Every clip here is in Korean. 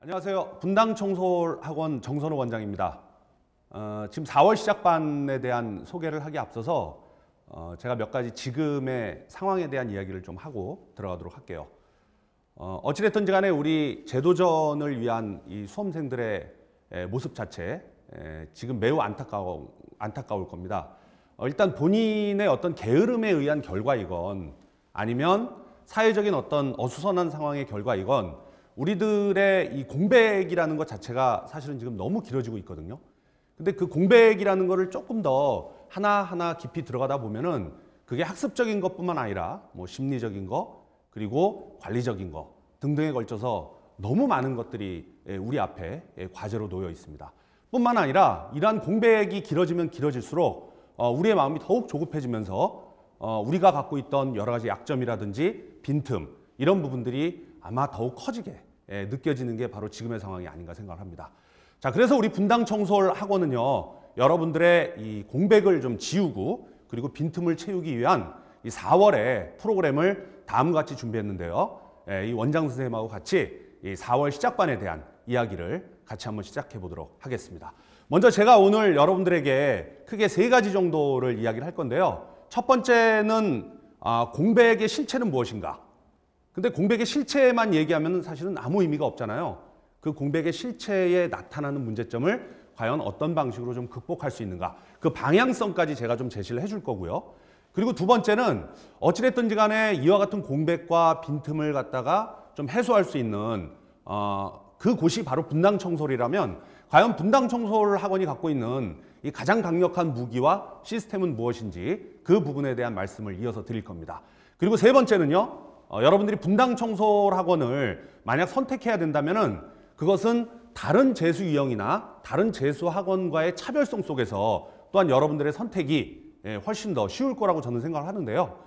안녕하세요. 분당청솔학원 정선호 원장입니다. 지금 4월 시작반에 대한 소개를 하기에 앞서서 제가 몇 가지 지금의 상황에 대한 이야기를 좀 하고 들어가도록 할게요. 어찌됐든지 간에 우리 재도전을 위한 이 수험생들의 모습 자체 지금 매우 안타까울 겁니다. 일단 본인의 어떤 게으름에 의한 결과이건 아니면 사회적인 어떤 어수선한 상황의 결과이건 우리들의 이 공백이라는 것 자체가 사실은 지금 너무 길어지고 있거든요. 근데 그 공백이라는 거를 조금 더 하나하나 깊이 들어가다 보면은 그게 학습적인 것뿐만 아니라 뭐 심리적인 거 그리고 관리적인 거 등등에 걸쳐서 너무 많은 것들이 우리 앞에 과제로 놓여 있습니다. 뿐만 아니라 이러한 공백이 길어지면 길어질수록 우리의 마음이 더욱 조급해지면서 우리가 갖고 있던 여러 가지 약점이라든지 빈틈 이런 부분들이 아마 더욱 커지게 느껴지는 게 바로 지금의 상황이 아닌가 생각을 합니다. 자, 그래서 우리 분당청솔학원은요, 여러분들의 이 공백을 좀 지우고 그리고 빈틈을 채우기 위한 이 4월에 프로그램을 다음과 같이 준비했는데요. 이 원장 선생님하고 같이 이 4월 시작반에 대한 이야기를 같이 한번 시작해 보도록 하겠습니다. 먼저 제가 오늘 여러분들에게 크게 3가지 정도를 이야기를 할 건데요. 첫 번째는 공백의 실체는 무엇인가? 근데 공백의 실체만 얘기하면 사실은 아무 의미가 없잖아요. 그 공백의 실체에 나타나는 문제점을 과연 어떤 방식으로 좀 극복할 수 있는가? 그 방향성까지 제가 좀 제시를 해줄 거고요. 그리고 두 번째는 어찌됐든지 간에 이와 같은 공백과 빈틈을 갖다가 좀 해소할 수 있는 그곳이 바로 분당청솔이라면 과연 분당청솔학원이 갖고 있는 이 가장 강력한 무기와 시스템은 무엇인지 그 부분에 대한 말씀을 이어서 드릴 겁니다. 그리고 세 번째는요. 여러분들이 분당청솔학원을 만약 선택해야 된다면은 그것은 다른 재수 유형이나 다른 재수 학원과의 차별성 속에서 또한 여러분들의 선택이 훨씬 더 쉬울 거라고 저는 생각을 하는데요.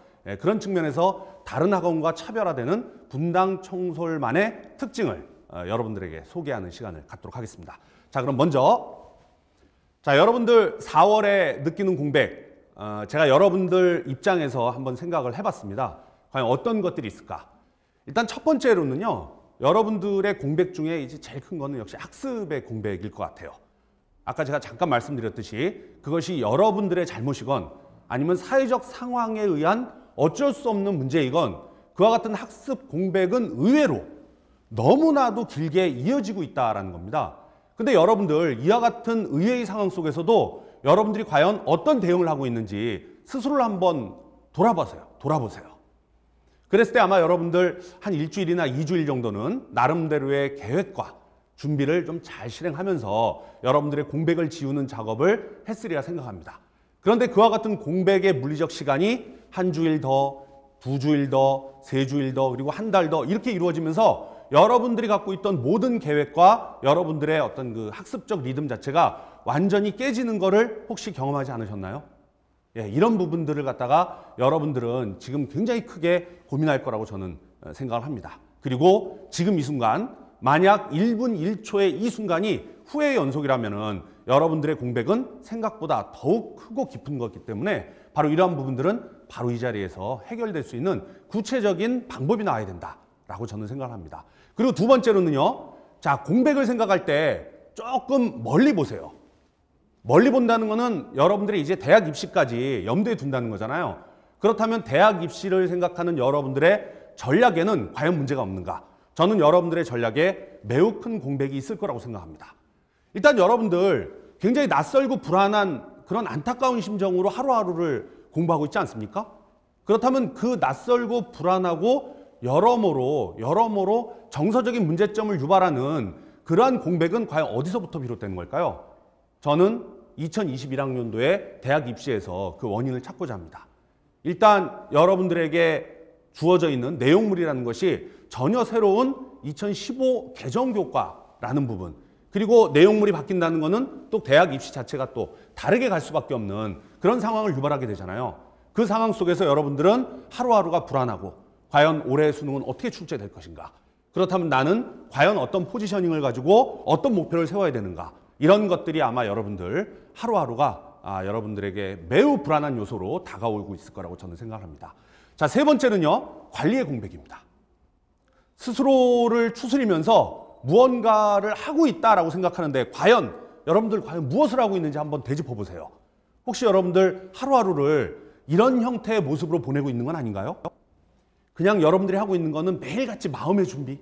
그런 측면에서 다른 학원과 차별화되는 분당청솔만의 특징을 여러분들에게 소개하는 시간을 갖도록 하겠습니다. 자, 그럼 먼저 여러분들 4월에 느끼는 공백 제가 여러분들 입장에서 한번 생각을 해봤습니다. 과연 어떤 것들이 있을까? 일단 첫 번째로는요. 여러분들의 공백 중에 이제 제일 큰 거는 역시 학습의 공백일 것 같아요. 아까 제가 잠깐 말씀드렸듯이 그것이 여러분들의 잘못이건 아니면 사회적 상황에 의한 어쩔 수 없는 문제이건 그와 같은 학습 공백은 의외로 너무나도 길게 이어지고 있다는 겁니다. 근데 여러분들 이와 같은 의외의 상황 속에서도 여러분들이 과연 어떤 대응을 하고 있는지 스스로를 한번 돌아보세요. 그랬을 때 아마 여러분들 한 일주일이나 2주일 정도는 나름대로의 계획과 준비를 좀 잘 실행하면서 여러분들의 공백을 지우는 작업을 했으리라 생각합니다. 그런데 그와 같은 공백의 물리적 시간이 한 주일 더, 2주일 더, 3주일 더, 그리고 한 달 더 이렇게 이루어지면서 여러분들이 갖고 있던 모든 계획과 여러분들의 어떤 그 학습적 리듬 자체가 완전히 깨지는 거를 혹시 경험하지 않으셨나요? 이런 부분들을 갖다가 여러분들은 지금 굉장히 크게 고민할 거라고 저는 생각을 합니다. 그리고 지금 이 순간 만약 1분 1초의 이 순간이 후회의 연속이라면은 여러분들의 공백은 생각보다 더욱 크고 깊은 거기 때문에 바로 이러한 부분들은 바로 이 자리에서 해결될 수 있는 구체적인 방법이 나와야 된다라고 저는 생각을 합니다. 그리고 두 번째로는요. 자, 공백을 생각할 때 조금 멀리 보세요. 멀리 본다는 거는 여러분들이 이제 대학 입시까지 염두에 둔다는 거잖아요. 그렇다면 대학 입시를 생각하는 여러분들의 전략에는 과연 문제가 없는가? 저는 여러분들의 전략에 매우 큰 공백이 있을 거라고 생각합니다. 일단 여러분들 굉장히 낯설고 불안한 그런 안타까운 심정으로 하루하루를 공부하고 있지 않습니까? 그렇다면 그 낯설고 불안하고 여러모로 정서적인 문제점을 유발하는 그러한 공백은 과연 어디서부터 비롯되는 걸까요? 저는 2021학년도에 대학 입시에서 그 원인을 찾고자 합니다. 일단 여러분들에게 주어져 있는 내용물이라는 것이 전혀 새로운 2015 개정교과라는 부분, 그리고 내용물이 바뀐다는 것은 또 대학 입시 자체가 또 다르게 갈 수밖에 없는 그런 상황을 유발하게 되잖아요. 그 상황 속에서 여러분들은 하루하루가 불안하고 과연 올해 수능은 어떻게 출제될 것인가? 그렇다면 나는 과연 어떤 포지셔닝을 가지고 어떤 목표를 세워야 되는가? 이런 것들이 아마 여러분들 하루하루가 여러분들에게 매우 불안한 요소로 다가오고 있을 거라고 저는 생각합니다. 자, 세 번째는요. 관리의 공백입니다. 스스로를 추스리면서 무언가를 하고 있다라고 생각하는데 여러분들 과연 무엇을 하고 있는지 한번 되짚어 보세요. 혹시 여러분들 하루하루를 이런 형태의 모습으로 보내고 있는 건 아닌가요? 그냥 여러분들이 하고 있는 거는 매일같이 마음의 준비.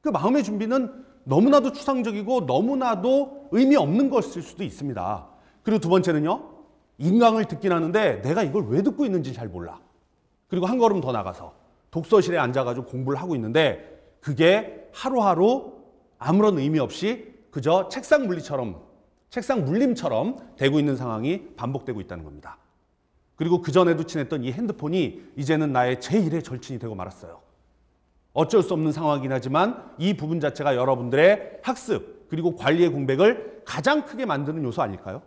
그 마음의 준비는 너무나도 추상적이고 너무나도 의미 없는 것일 수도 있습니다. 그리고 두 번째는요. 인강을 듣긴 하는데 내가 이걸 왜 듣고 있는지 잘 몰라. 그리고 한 걸음 더 나가서 독서실에 앉아가지고 공부를 하고 있는데 그게 하루하루 아무런 의미 없이 그저 책상 물림처럼 되고 있는 상황이 반복되고 있다는 겁니다. 그리고 그전에도 친했던 이 핸드폰이 이제는 나의 제1의 절친이 되고 말았어요. 어쩔 수 없는 상황이긴 하지만 이 부분 자체가 여러분들의 학습 그리고 관리의 공백을 가장 크게 만드는 요소 아닐까요?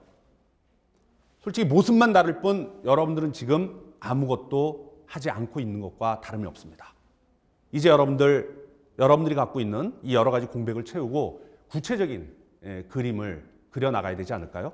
솔직히 모습만 다를 뿐 여러분들은 지금 아무것도 하지 않고 있는 것과 다름이 없습니다. 이제 여러분들이 갖고 있는 이 여러 가지 공백을 채우고 구체적인 그림을 그려나가야 되지 않을까요?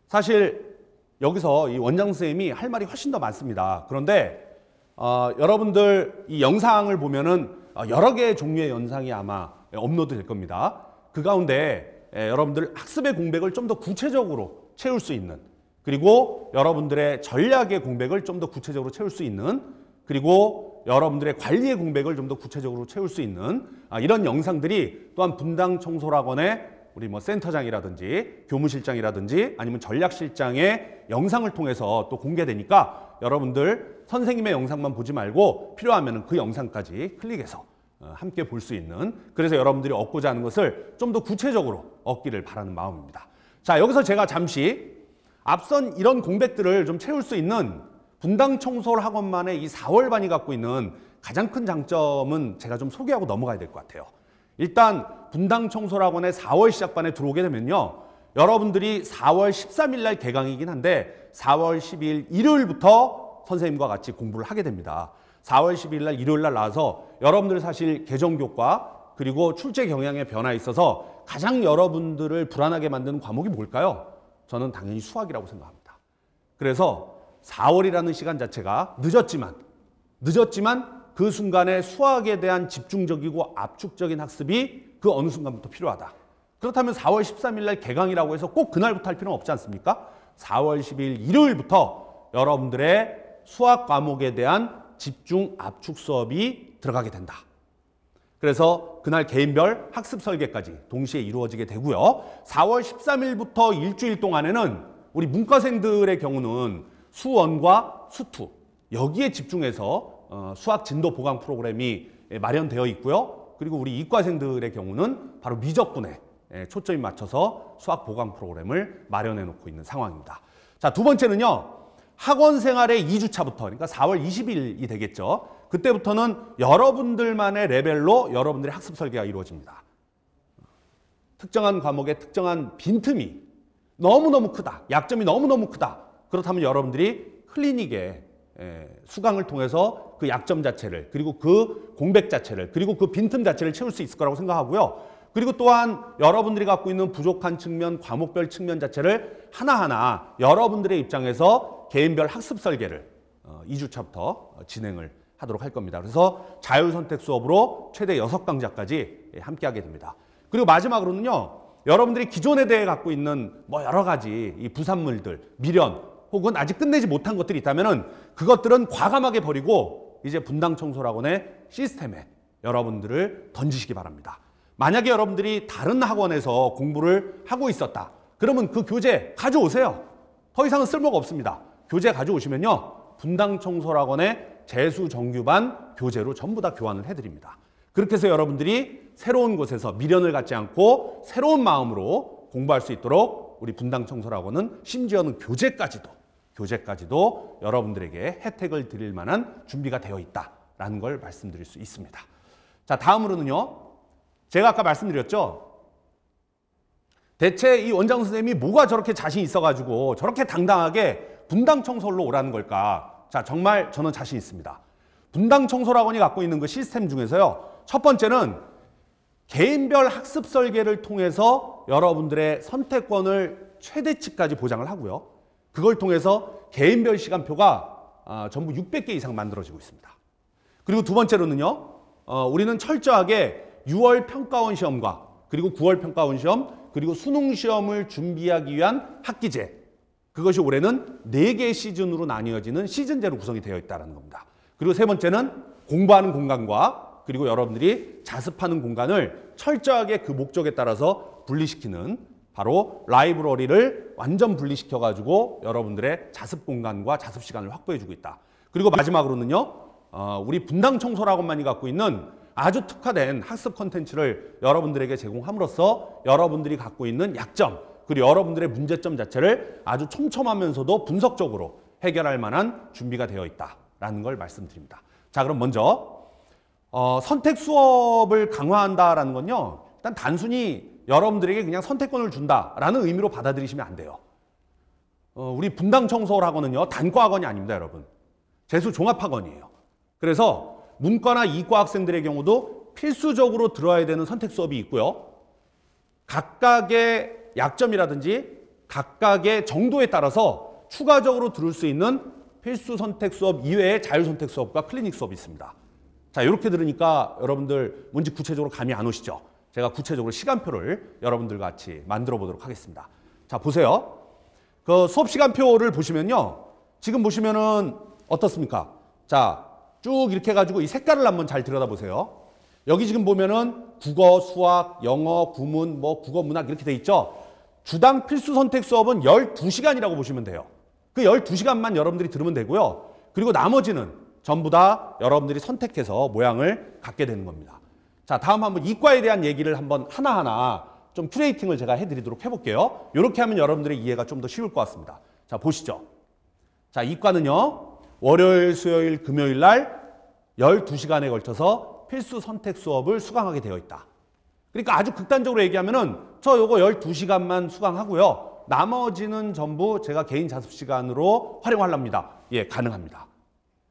사실 여기서 이 원장 선생님이 할 말이 훨씬 더 많습니다. 그런데 여러분들 이 영상을 보면은 여러 개의 종류의 영상이 아마 업로드 될 겁니다. 그 가운데 여러분들 학습의 공백을 좀 더 구체적으로 채울 수 있는 그리고 여러분들의 전략의 공백을 좀 더 구체적으로 채울 수 있는 그리고 여러분들의 관리의 공백을 좀 더 구체적으로 채울 수 있는 이런 영상들이 또한 분당 청소학원의 우리 센터장이라든지 교무실장이라든지 아니면 전략실장의 영상을 통해서 또 공개되니까 여러분들 선생님의 영상만 보지 말고 필요하면 그 영상까지 클릭해서 함께 볼 수 있는 그래서 여러분들이 얻고자 하는 것을 좀 더 구체적으로 얻기를 바라는 마음입니다. 자, 여기서 제가 잠시 앞선 이런 공백들을 좀 채울 수 있는 분당 청소학원만의 이 4월반이 갖고 있는 가장 큰 장점은 제가 좀 소개하고 넘어가야 될 것 같아요. 일단 분당 청소학원의 4월 시작반에 들어오게 되면요. 여러분들이 4월 13일 날 개강이긴 한데 4월 12일 일요일부터 선생님과 같이 공부를 하게 됩니다. 4월 12일 날 일요일 날 나와서 여러분들 사실 개정교과 그리고 출제 경향의 변화에 있어서 가장 여러분들을 불안하게 만드는 과목이 뭘까요? 저는 당연히 수학이라고 생각합니다. 그래서 4월이라는 시간 자체가 늦었지만 그 순간에 수학에 대한 집중적이고 압축적인 학습이 그 어느 순간부터 필요하다. 그렇다면 4월 13일 날 개강이라고 해서 꼭 그날부터 할 필요는 없지 않습니까? 4월 12일 일요일부터 여러분들의 수학 과목에 대한 집중 압축 수업이 들어가게 된다. 그래서 그날 개인별 학습 설계까지 동시에 이루어지게 되고요. 4월 13일부터 일주일 동안에는 우리 문과생들의 경우는 수원과 수투 여기에 집중해서 수학 진도 보강 프로그램이 마련되어 있고요. 그리고 우리 이과생들의 경우는 바로 미적분에 초점이 맞춰서 수학 보강 프로그램을 마련해 놓고 있는 상황입니다. 자, 두 번째는요. 학원 생활의 2주차부터 그러니까 4월 20일이 되겠죠. 그때부터는 여러분들만의 레벨로 여러분들의 학습 설계가 이루어집니다. 특정한 과목의 특정한 빈틈이 너무너무 크다. 약점이 너무너무 크다. 그렇다면 여러분들이 클리닉의 수강을 통해서 그 약점 자체를 그리고 그 공백 자체를 그리고 그 빈틈 자체를 채울 수 있을 거라고 생각하고요. 그리고 또한 여러분들이 갖고 있는 부족한 측면, 과목별 측면 자체를 하나하나 여러분들의 입장에서 개인별 학습 설계를 2주차부터 진행을 하도록 할 겁니다. 그래서 자율선택 수업으로 최대 6강좌까지 함께 하게 됩니다. 그리고 마지막으로는요. 여러분들이 기존에 대해 갖고 있는 여러 가지 이 부산물들, 미련 혹은 아직 끝내지 못한 것들이 있다면은 그것들은 과감하게 버리고 이제 분당 청소학원의 시스템에 여러분들을 던지시기 바랍니다. 만약에 여러분들이 다른 학원에서 공부를 하고 있었다. 그러면 그 교재 가져오세요. 더 이상은 쓸모가 없습니다. 교재 가져오시면요. 분당 청소학원의 재수 정규반 교재로 전부 다 교환을 해드립니다. 그렇게 해서 여러분들이 새로운 곳에서 미련을 갖지 않고 새로운 마음으로 공부할 수 있도록 우리 분당 청소학원은 심지어는 교재까지도 여러분들에게 혜택을 드릴 만한 준비가 되어 있다라는 걸 말씀드릴 수 있습니다. 자, 다음으로는요. 제가 아까 말씀드렸죠. 대체 이 원장 선생님이 뭐가 저렇게 자신 있어가지고 저렇게 당당하게 분당 청소로 오라는 걸까? 자, 정말 저는 자신 있습니다. 분당 청소학원이 갖고 있는 그 시스템 중에서요. 첫 번째는 개인별 학습 설계를 통해서 여러분들의 선택권을 최대치까지 보장을 하고요. 그걸 통해서 개인별 시간표가 전부 600개 이상 만들어지고 있습니다. 그리고 두 번째로는요. 우리는 철저하게 6월 평가원 시험과 그리고 9월 평가원 시험 그리고 수능 시험을 준비하기 위한 학기제, 그것이 올해는 4개의 시즌으로 나뉘어지는 시즌제로 구성이 되어 있다는 겁니다. 그리고 세 번째는 공부하는 공간과 그리고 여러분들이 자습하는 공간을 철저하게 그 목적에 따라서 분리시키는, 바로 라이브러리를 완전 분리시켜가지고 여러분들의 자습 공간과 자습 시간을 확보해주고 있다. 그리고 마지막으로는요, 우리 분당 청소학원만이 갖고 있는 아주 특화된 학습 콘텐츠를 여러분들에게 제공함으로써 여러분들이 갖고 있는 약점 그리고 여러분들의 문제점 자체를 아주 촘촘하면서도 분석적으로 해결할 만한 준비가 되어 있다라는 걸 말씀드립니다. 자, 그럼 먼저 선택 수업을 강화한다라는 건요, 일단 단순히 여러분들에게 그냥 선택권을 준다라는 의미로 받아들이시면 안 돼요. 우리 분당 청소학원은요, 단과 학원이 아닙니다, 여러분. 재수 종합학원이에요. 그래서 문과나 이과 학생들의 경우도 필수적으로 들어야 되는 선택 수업이 있고요. 각각의 약점이라든지 각각의 정도에 따라서 추가적으로 들을 수 있는 필수 선택 수업 이외의 자유 선택 수업과 클리닉 수업이 있습니다. 자, 이렇게 들으니까 여러분들 뭔지 구체적으로 감이 안 오시죠? 제가 구체적으로 시간표를 여러분들과 같이 만들어 보도록 하겠습니다. 자, 보세요. 그 수업 시간표를 보시면요. 지금 보시면은 어떻습니까? 자, 쭉 이렇게 해가지고 이 색깔을 한번 잘 들여다보세요. 여기 지금 보면은 국어, 수학, 영어, 구문, 국어, 문학 이렇게 돼 있죠. 주당 필수 선택 수업은 12시간이라고 보시면 돼요. 그 12시간만 여러분들이 들으면 되고요. 그리고 나머지는 전부 다 여러분들이 선택해서 모양을 갖게 되는 겁니다. 자, 다음 한번 이과에 대한 얘기를 한번 하나하나 좀 큐레이팅을 제가 해드리도록 해볼게요. 이렇게 하면 여러분들의 이해가 좀 더 쉬울 것 같습니다. 자, 보시죠. 자, 이과는요. 월요일, 수요일, 금요일 날 12시간에 걸쳐서 필수 선택 수업을 수강하게 되어 있다. 그러니까 아주 극단적으로 얘기하면은 저 요거 12시간만 수강하고요. 나머지는 전부 제가 개인 자습 시간으로 활용하랍니다. 예, 가능합니다.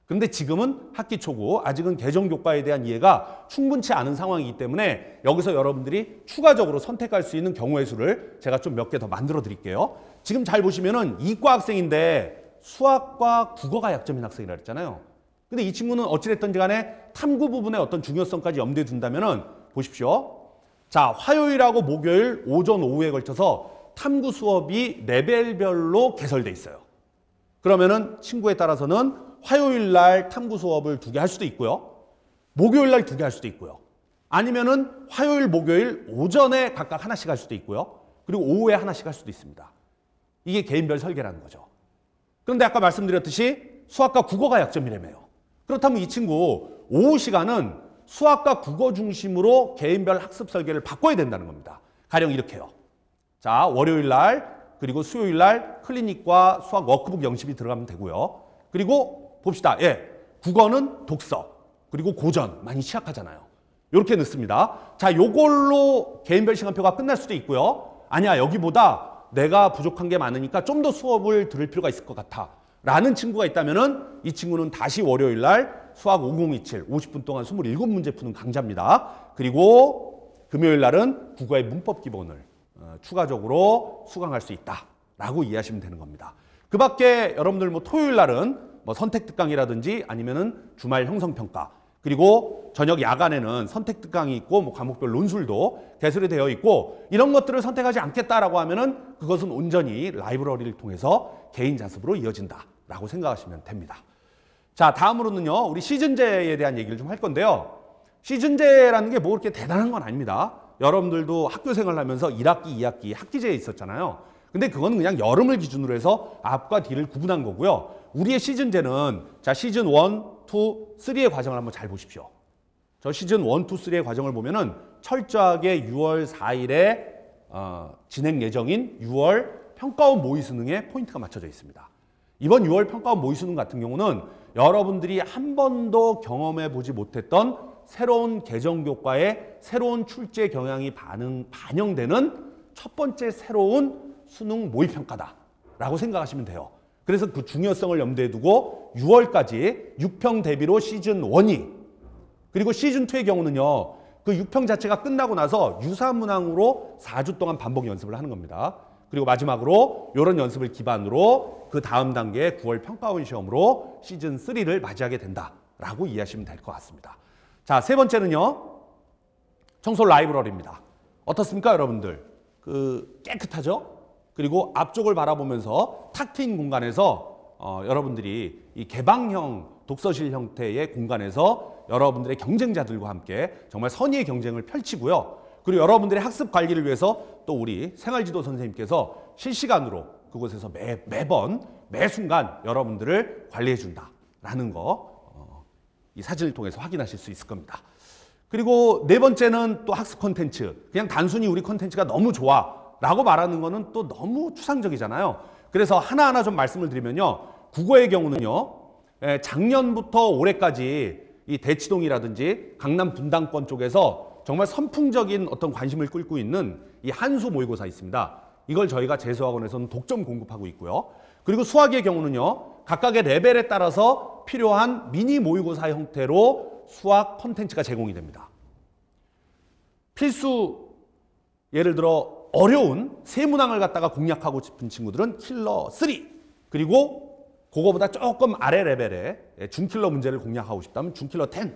근데 지금은 학기 초고 아직은 개정교과에 대한 이해가 충분치 않은 상황이기 때문에 여기서 여러분들이 추가적으로 선택할 수 있는 경우의 수를 제가 좀 몇 개 더 만들어 드릴게요. 지금 잘 보시면은 이과 학생인데 수학과 국어가 약점인 학생이라 그랬잖아요. 근데 이 친구는 어찌됐든지 간에 탐구 부분의 어떤 중요성까지 염두에 둔다면은 보십시오. 자, 화요일하고 목요일 오전 오후에 걸쳐서 탐구 수업이 레벨별로 개설돼 있어요. 그러면은 친구에 따라서는 화요일 날 탐구 수업을 2개 할 수도 있고요. 목요일 날 2개 할 수도 있고요. 아니면은 화요일, 목요일 오전에 각각 하나씩 할 수도 있고요. 그리고 오후에 하나씩 할 수도 있습니다. 이게 개인별 설계라는 거죠. 그런데 아까 말씀드렸듯이 수학과 국어가 약점이라며요. 그렇다면 이 친구 오후 시간은 수학과 국어 중심으로 개인별 학습 설계를 바꿔야 된다는 겁니다. 가령 이렇게요. 자, 월요일 날 그리고 수요일 날 클리닉과 수학 워크북 연습이 들어가면 되고요. 그리고 봅시다. 예, 국어는 독서 그리고 고전 많이 취약하잖아요. 이렇게 넣습니다. 자, 요걸로 개인별 시간표가 끝날 수도 있고요. 아니야, 여기보다 내가 부족한 게 많으니까 좀 더 수업을 들을 필요가 있을 것 같아 라는 친구가 있다면은 이 친구는 다시 월요일 날 수학 5027 50분 동안 27문제 푸는 강좌입니다. 그리고 금요일 날은 국어의 문법 기본을 추가적으로 수강할 수 있다라고 이해하시면 되는 겁니다. 그 밖에 여러분들 토요일 날은 선택 특강이라든지 아니면은 주말 형성평가, 그리고 저녁 야간에는 선택 특강이 있고 과목별 논술도 개설이 되어 있고, 이런 것들을 선택하지 않겠다라고 하면은 그것은 온전히 라이브러리를 통해서 개인 자습으로 이어진다라고 생각하시면 됩니다. 자, 다음으로는요, 우리 시즌제에 대한 얘기를 좀 할 건데요. 시즌제라는 게 뭐 그렇게 대단한 건 아닙니다. 여러분들도 학교 생활을 하면서 1학기, 2학기 학기제에 있었잖아요. 근데 그건 그냥 여름을 기준으로 해서 앞과 뒤를 구분한 거고요. 우리의 시즌제는 자, 시즌 1, 2, 3의 과정을 한번 잘 보십시오. 저 시즌 1, 2, 3의 과정을 보면은 철저하게 6월 4일에 진행 예정인 6월 평가원 모의 수능에 포인트가 맞춰져 있습니다. 이번 6월 평가원 모의 수능 같은 경우는 여러분들이 한 번도 경험해 보지 못했던 새로운 개정교과의 새로운 출제 경향이 반영되는 첫 번째 새로운 수능 모의평가다라고 생각하시면 돼요. 그래서 그 중요성을 염두에 두고 6월까지 6평 대비로 시즌 1이, 그리고 시즌 2의 경우는요, 그 6평 자체가 끝나고 나서 유사문항으로 4주 동안 반복 연습을 하는 겁니다. 그리고 마지막으로 이런 연습을 기반으로 그 다음 단계의 9월 평가원 시험으로 시즌 3를 맞이하게 된다라고 라고 이해하시면 될 것 같습니다. 자, 세 번째는요. 청솔 라이브러리입니다. 어떻습니까, 여러분들? 깨끗하죠? 그리고 앞쪽을 바라보면서 탁 트인 공간에서 여러분들이 이 개방형 독서실 형태의 공간에서 여러분들의 경쟁자들과 함께 정말 선의의 경쟁을 펼치고요. 그리고 여러분들의 학습 관리를 위해서 또 우리 생활지도 선생님께서 실시간으로 그곳에서 매번 매 순간 여러분들을 관리해 준다라는 거 이 사진을 통해서 확인하실 수 있을 겁니다. 그리고 네 번째는 또 학습 콘텐츠. 그냥 단순히 우리 콘텐츠가 너무 좋아 라고 말하는 거는 또 너무 추상적이잖아요. 그래서 하나하나 좀 말씀을 드리면요. 국어의 경우는요. 작년부터 올해까지 이 대치동이라든지 강남 분당권 쪽에서 정말 선풍적인 어떤 관심을 끌고 있는 이 한수 모의고사 있습니다. 이걸 저희가 재수학원에서는 독점 공급하고 있고요. 그리고 수학의 경우는요. 각각의 레벨에 따라서 필요한 미니 모의고사 형태로 수학 콘텐츠가 제공이 됩니다. 필수 예를 들어 어려운 세문항을 갖다가 공략하고 싶은 친구들은 킬러 3 그리고 그거보다 조금 아래 레벨의 중킬러 문제를 공략하고 싶다면 중킬러 10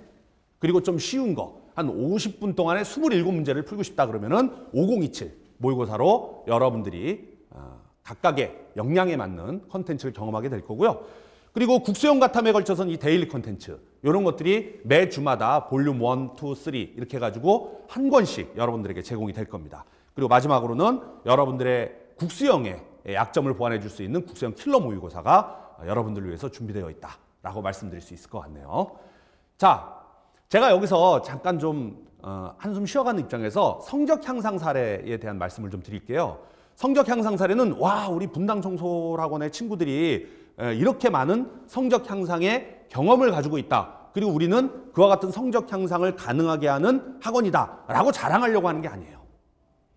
그리고 좀 쉬운 거 한 50분 동안에 27문제를 풀고 싶다 그러면은 5027 모의고사로 여러분들이 각각의 역량에 맞는 컨텐츠를 경험하게 될 거고요. 그리고 국수형 가탐에 걸쳐서는 이 데일리 컨텐츠 이런 것들이 매 주마다 볼륨 1, 2, 3 이렇게 해가지고 한 권씩 여러분들에게 제공이 될 겁니다. 그리고 마지막으로는 여러분들의 국수형의 약점을 보완해 줄 수 있는 국수형 킬러 모의고사가 여러분들을 위해서 준비되어 있다라고 말씀드릴 수 있을 것 같네요. 자, 제가 여기서 잠깐 좀 한숨 쉬어가는 입장에서 성적 향상 사례에 대한 말씀을 좀 드릴게요. 성적 향상 사례는 와, 우리 분당 청솔학원의 친구들이 이렇게 많은 성적 향상의 경험을 가지고 있다. 그리고 우리는 그와 같은 성적 향상을 가능하게 하는 학원이다라고 자랑하려고 하는 게 아니에요.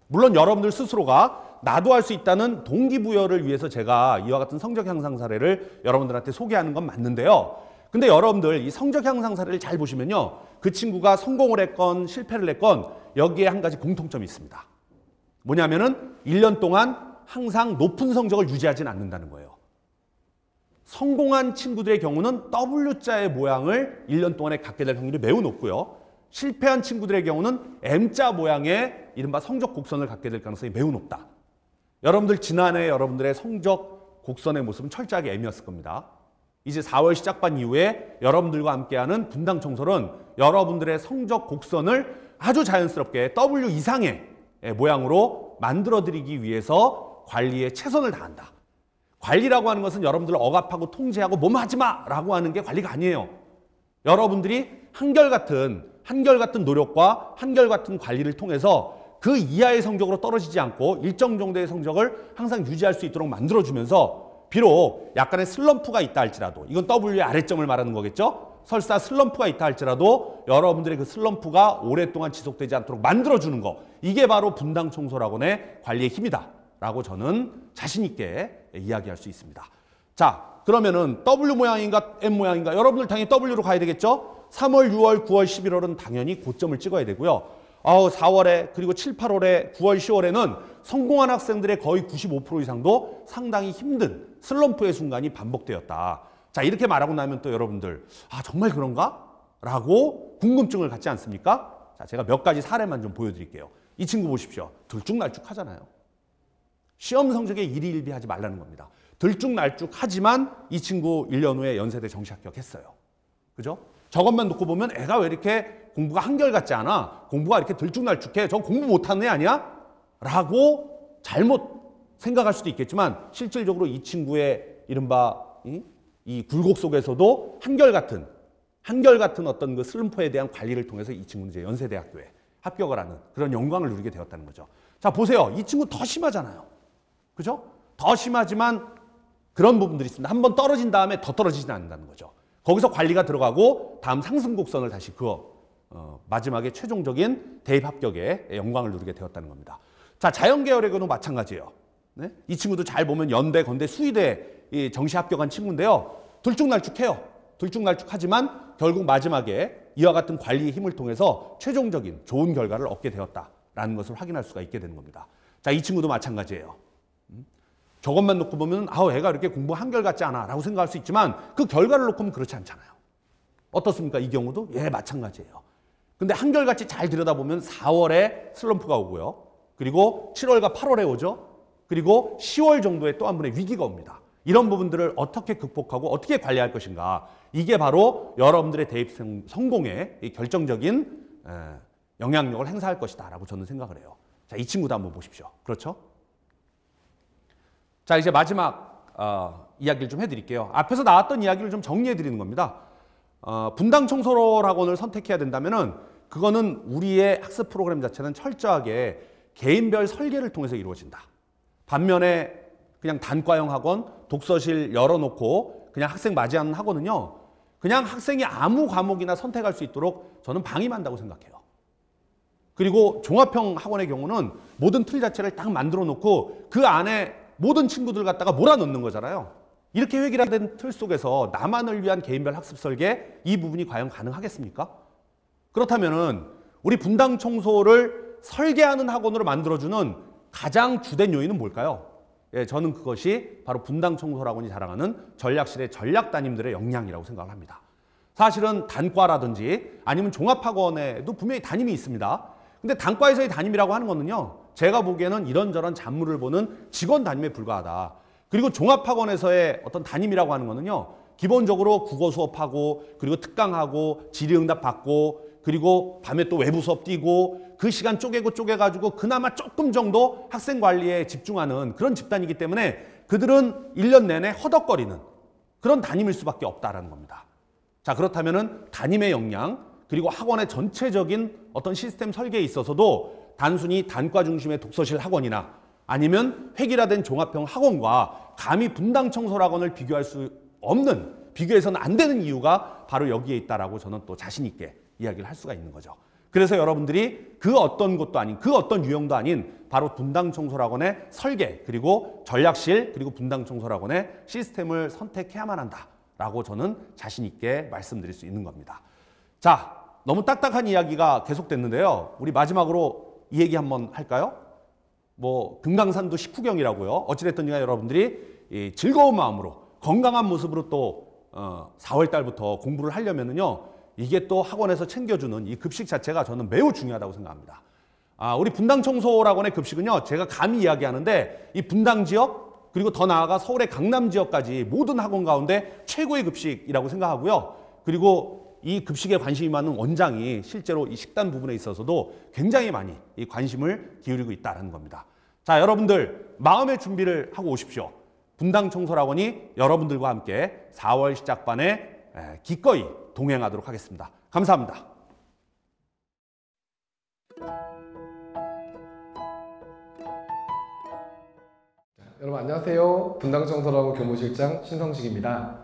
물론 여러분들 스스로가 나도 할 수 있다는 동기부여를 위해서 제가 이와 같은 성적 향상 사례를 여러분들한테 소개하는 건 맞는데요. 근데 여러분들 이 성적 향상 사례를 잘 보시면요. 그 친구가 성공을 했건 실패를 했건 여기에 한 가지 공통점이 있습니다. 뭐냐면은 1년 동안 항상 높은 성적을 유지하진 않는다는 거예요. 성공한 친구들의 경우는 W자의 모양을 1년 동안에 갖게 될 확률이 매우 높고요. 실패한 친구들의 경우는 M자 모양의 이른바 성적 곡선을 갖게 될 가능성이 매우 높다. 여러분들 지난해 여러분들의 성적 곡선의 모습은 철저하게 M이었을 겁니다. 이제 4월 시작반 이후에 여러분들과 함께하는 분당 청솔은 여러분들의 성적 곡선을 아주 자연스럽게 W 이상의 모양으로 만들어드리기 위해서 관리에 최선을 다한다. 관리라고 하는 것은 여러분들을 억압하고 통제하고 뭐뭐 하지 마라고 하는 게 관리가 아니에요. 여러분들이 한결같은 노력과 한결같은 관리를 통해서 그 이하의 성적으로 떨어지지 않고 일정 정도의 성적을 항상 유지할 수 있도록 만들어주면서 비록 약간의 슬럼프가 있다 할지라도 이건 W의 아래점을 말하는 거겠죠. 설사 슬럼프가 있다 할지라도 여러분들의 그 슬럼프가 오랫동안 지속되지 않도록 만들어주는 거 이게 바로 분당 청솔학원의 관리의 힘이다 라고 저는 자신 있게 이야기할 수 있습니다. 자, 그러면은 W 모양인가 M 모양인가 여러분들 당연히 W로 가야 되겠죠. 3월, 6월, 9월, 11월은 당연히 고점을 찍어야 되고요. 4월에 그리고 7, 8월에 9월, 10월에는 성공한 학생들의 거의 95% 이상도 상당히 힘든 슬럼프의 순간이 반복되었다. 자, 이렇게 말하고 나면 또 여러분들 정말 그런가? 라고 궁금증을 갖지 않습니까? 자, 제가 몇 가지 사례만 좀 보여드릴게요. 이 친구 보십시오. 들쭉날쭉하잖아요. 시험 성적에 일희일비하지 말라는 겁니다. 들쭉날쭉하지만 이 친구 1년 후에 연세대 정시 합격했어요. 그죠? 저것만 놓고 보면 애가 왜 이렇게 공부가 한결같지 않아? 공부가 이렇게 들쭉날쭉해? 저 공부 못하는 애 아니야? 라고 잘못 생각할 수도 있겠지만 실질적으로 이 친구의 이른바 이 굴곡 속에서도 한결같은 어떤 그 슬럼프에 대한 관리를 통해서 이 친구는 이제 연세대학교에 합격을 하는 그런 영광을 누리게 되었다는 거죠. 자, 보세요. 이 친구 더 심하잖아요. 그죠? 더 심하지만 그런 부분들이 있습니다. 한번 떨어진 다음에 더 떨어지지는 않는다는 거죠. 거기서 관리가 들어가고 다음 상승 곡선을 다시 마지막에 최종적인 대입 합격의 영광을 누리게 되었다는 겁니다. 자, 자연계열의 경우도 마찬가지예요. 네? 이 친구도 잘 보면 연대, 건대, 수의대 정시 합격한 친구인데요. 들쭉날쭉해요. 들쭉날쭉하지만 결국 마지막에 이와 같은 관리의 힘을 통해서 최종적인 좋은 결과를 얻게 되었다라는 것을 확인할 수가 있게 되는 겁니다. 자, 이 친구도 마찬가지예요. 저것만 놓고 보면 애가 이렇게 공부 한결같지 않아 라고 생각할 수 있지만 그 결과를 놓고 보면 그렇지 않잖아요. 어떻습니까? 이 경우도? 예, 마찬가지예요. 근데 한결같이 잘 들여다보면 4월에 슬럼프가 오고요. 그리고 7월과 8월에 오죠. 그리고 10월 정도에 또 한 번의 위기가 옵니다. 이런 부분들을 어떻게 극복하고 어떻게 관리할 것인가. 이게 바로 여러분들의 대입 성공에 결정적인 영향력을 행사할 것이다 라고 저는 생각을 해요. 자, 이 친구도 한번 보십시오. 그렇죠? 자, 이제 마지막 이야기를 좀 해드릴게요. 앞에서 나왔던 이야기를 좀 정리해 드리는 겁니다. 분당 청소학원을 선택해야 된다면은 그거는 우리의 학습 프로그램 자체는 철저하게 개인별 설계를 통해서 이루어진다. 반면에 그냥 단과형 학원, 독서실 열어놓고 그냥 학생 맞이하는 학원은요, 그냥 학생이 아무 과목이나 선택할 수 있도록 저는 방임한다고 생각해요. 그리고 종합형 학원의 경우는 모든 틀 자체를 딱 만들어 놓고 그 안에 모든 친구들 갖다가 몰아넣는 거잖아요. 이렇게 획일화된 틀 속에서 나만을 위한 개인별 학습 설계, 이 부분이 과연 가능하겠습니까? 그렇다면은 우리 분당 청소를 설계하는 학원으로 만들어주는 가장 주된 요인은 뭘까요? 예, 저는 그것이 바로 분당 청소학원이 자랑하는 전략실의 전략 담임들의 역량이라고 생각을 합니다. 사실은 단과라든지 아니면 종합학원에도 분명히 담임이 있습니다. 근데 단과에서의 담임이라고 하는 거는요, 제가 보기에는 이런저런 잡무를 보는 직원 담임에 불과하다. 그리고 종합학원에서의 어떤 담임이라고 하는 거는요, 기본적으로 국어 수업하고 그리고 특강하고 질의응답 받고 그리고 밤에 또 외부 수업 뛰고 그 시간 쪼개가지고 그나마 조금 정도 학생 관리에 집중하는 그런 집단이기 때문에 그들은 1년 내내 허덕거리는 그런 담임일 수밖에 없다라는 겁니다. 자, 그렇다면은 담임의 역량 그리고 학원의 전체적인 어떤 시스템 설계에 있어서도 단순히 단과 중심의 독서실 학원이나 아니면 획일화된 종합형 학원과 감히 분당 청소학원을 비교할 수 없는, 비교해서는 안 되는 이유가 바로 여기에 있다라고 저는 또 자신 있게 이야기를 할 수가 있는 거죠. 그래서 여러분들이 그 어떤 것도 아닌, 그 어떤 유형도 아닌 바로 분당 청소학원의 설계 그리고 전략실 그리고 분당 청소학원의 시스템을 선택해야만 한다라고 저는 자신 있게 말씀드릴 수 있는 겁니다. 자, 너무 딱딱한 이야기가 계속됐는데요. 우리 마지막으로 이 얘기 한번 할까요? 뭐 금강산도 식후경이라고요. 어찌됐든 여러분들이 즐거운 마음으로 건강한 모습으로 또 4월 달부터 공부를 하려면은요, 이게 또 학원에서 챙겨주는 이 급식 자체가 저는 매우 중요하다고 생각합니다. 우리 분당 청소학원의 급식은요, 제가 감히 이야기하는데 이 분당 지역 그리고 더 나아가 서울의 강남 지역까지 모든 학원 가운데 최고의 급식이라고 생각하고요. 그리고 이 급식에 관심이 많은 원장이 실제로 이 식단 부분에 있어서도 굉장히 많이 이 관심을 기울이고 있다는 겁니다. 자, 여러분들 마음의 준비를 하고 오십시오. 분당 청소학원이 여러분들과 함께 4월 시작반에 기꺼이 동행하도록 하겠습니다. 감사합니다. 여러분 안녕하세요. 분당 청소학원 교무실장 신성식입니다.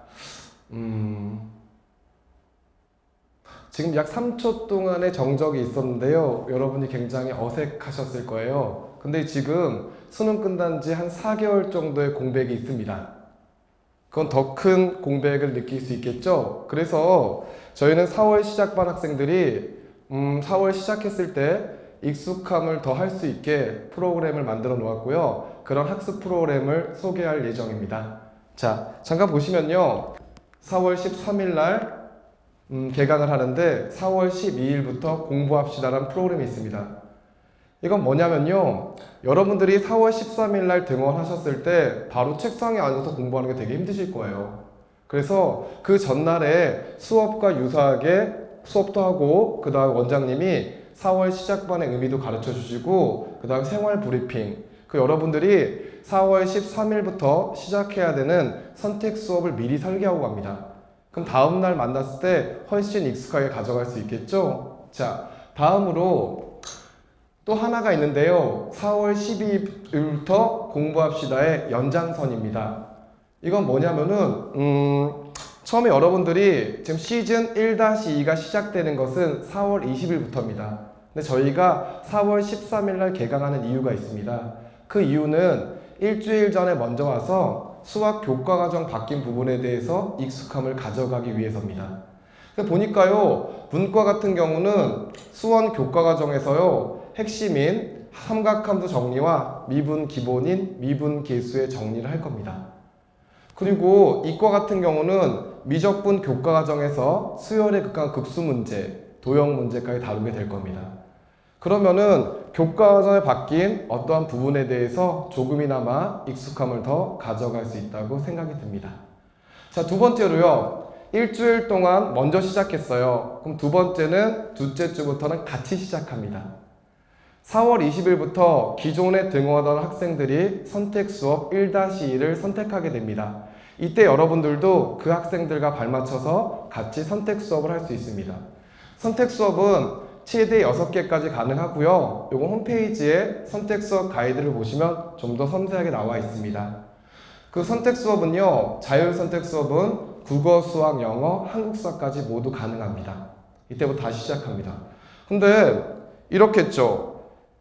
지금 약 3초 동안의 정적이 있었는데요. 여러분이 굉장히 어색하셨을 거예요. 근데 지금 수능 끝난 지 한 4개월 정도의 공백이 있습니다. 그건 더 큰 공백을 느낄 수 있겠죠. 그래서 저희는 4월 시작반 학생들이 4월 시작했을 때 익숙함을 더 할 수 있게 프로그램을 만들어 놓았고요. 그런 학습 프로그램을 소개할 예정입니다. 자, 잠깐 보시면요. 4월 13일 날 개강을 하는데 4월 12일부터 공부합시다라는 프로그램이 있습니다. 이건 뭐냐면요, 여러분들이 4월 13일 날 등원하셨을 때 바로 책상에 앉아서 공부하는 게 되게 힘드실 거예요. 그래서 그 전날에 수업과 유사하게 수업도 하고 그 다음 원장님이 4월 시작반의 의미도 가르쳐 주시고 그 다음 생활 브리핑, 그 여러분들이 4월 13일부터 시작해야 되는 선택 수업을 미리 설계하고 갑니다. 그럼 다음날 만났을 때 훨씬 익숙하게 가져갈 수 있겠죠? 자, 다음으로 또 하나가 있는데요. 4월 12일부터 공부합시다의 연장선입니다. 이건 뭐냐면은 처음에 여러분들이 지금 시즌 1-2가 시작되는 것은 4월 20일부터입니다. 근데 저희가 4월 13일 날 개강하는 이유가 있습니다. 그 이유는 일주일 전에 먼저 와서 수학 교과과정 바뀐 부분에 대해서 익숙함을 가져가기 위해서입니다. 보니까요, 문과 같은 경우는 수원 교과과정에서요, 핵심인 삼각함수 정리와 미분 기본인 미분 계수의 정리를 할 겁니다. 그리고 이과 같은 경우는 미적분 교과 과정에서 수열의 극한 급수 문제, 도형 문제까지 다루게 될 겁니다. 그러면은 교과 과정에 바뀐 어떠한 부분에 대해서 조금이나마 익숙함을 더 가져갈 수 있다고 생각이 듭니다. 자, 두 번째로요. 일주일 동안 먼저 시작했어요. 그럼 두 번째는 둘째 주부터는 같이 시작합니다. 4월 20일부터 기존에 등원하던 학생들이 선택 수업 1-2를 선택하게 됩니다. 이때 여러분들도 그 학생들과 발맞춰서 같이 선택 수업을 할 수 있습니다. 선택 수업은 최대 6개까지 가능하고요. 요거 홈페이지에 선택 수업 가이드를 보시면 좀 더 섬세하게 나와 있습니다. 그 선택 수업은요. 자율 선택 수업은 국어, 수학, 영어, 한국사까지 모두 가능합니다. 이때부터 다시 시작합니다. 근데 이렇겠죠.